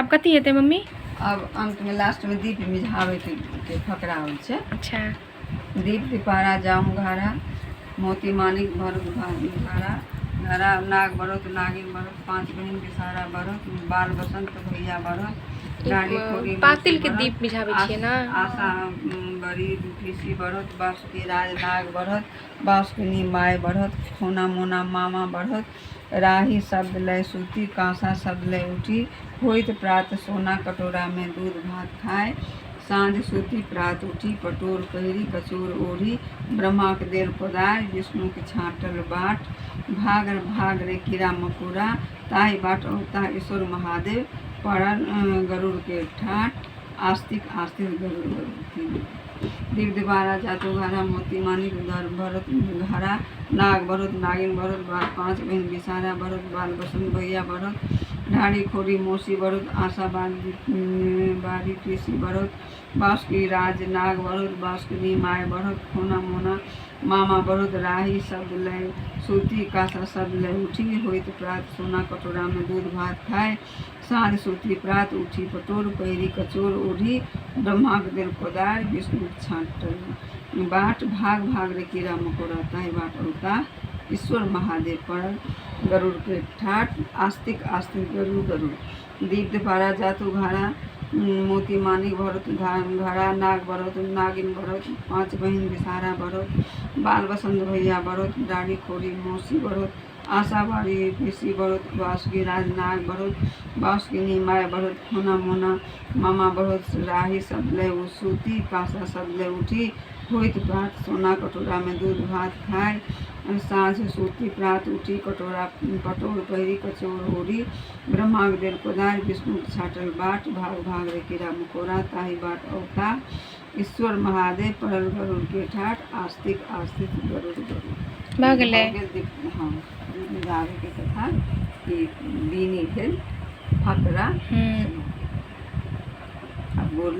अब कथी हेतै मम्मी? अब अंत में लास्ट में दीप मिझावे के फकरा होइ छै। अच्छा। दीप दीपारा जाम घारा मोती मानिक भरत घारा घरा नाग भरत नागिन भरत पांच बहिन के सारा भरत बाल बसंत भैया भरत डाढ़ी खोरी पातिल के दीप मिझावे छियै ना। आशा बड़ी कृषि भरत बास के राज नाग भरत बास के नी माय भरत खोना मोना मामा भरत राही शब्द लय सूती कांसा शब्द लय उठी होइत प्रात सोना कटोरा में दूध भात खाए सांझ सूती प्रात उठी पटोर पहिरी कचोर ओढ़ी ब्रह्मा के देर पदार विष्णु के छाटल बाट भाग भाग रे कीड़ा मकोड़ा ताहि बाट अवता ईश्वर महादेव पड़ल गरुड़ के ठाट आस्तिक आस्तिक गरुड़ गरुड़ दीप दीवारा जातो घारा मोती मानिक भरत घारा नाग भरत नागिन भरत पांच बहन बिसारा भरत बाल बसंत भैया भरत ढाड़ी खोरी मोसी भरत आशा बारी कृषि भरत बास की राज नाग भरत बास की माय भरत खोना मोना मामा भरत राही शब्द लय सूती कासा शब्द लय उठी होइत प्रात सोना कटोरा में दूध भात खाए सांझ सूती प्रात उठी पटोर पैरी कचोर ओढ़ी ब्रह्मा के दिल पदार विष्णु छाटल बाट भाग भाग रे कीड़ा मकोड़ा ताहि बाट अवता ईश्वर महादेव पड़ल गरुड़ के ठाट आस्तिक आस्तिक गरुड़ गरुड़ दीप दीपारा जातु घारा मोती मानिक भरत घारा नाग भरत नागिन भरत पांच बहिन बिसारा भरत बाल बसंत भैया भरत डाढ़ी खोरी मौसी भरत आशा बाड़ी कृषि भरत बासुकी राज नाग भरत बासुकी माय भरत खोना मोना मामा भरत राही शब्द लय सूती कासा शब्द लय उठी होइत प्रात सोना कटोरा में दूध भात खाए सांझ सूती प्रात उठी कटोरा पटोर पहिरी कचोर ओढ़ी ब्रह्मा के देर पदार विष्णु के छाटल बाट भाग भाग रे कीड़ा मकोड़ा ताहि बाट अवता ईश्वर महादेव पड़ल गरुड़ के ठाट आस्तिक आस्तिक गरुड़ गरुड़ हाँ गावे के कथा कि बीनी भेल फकरा। अब बोल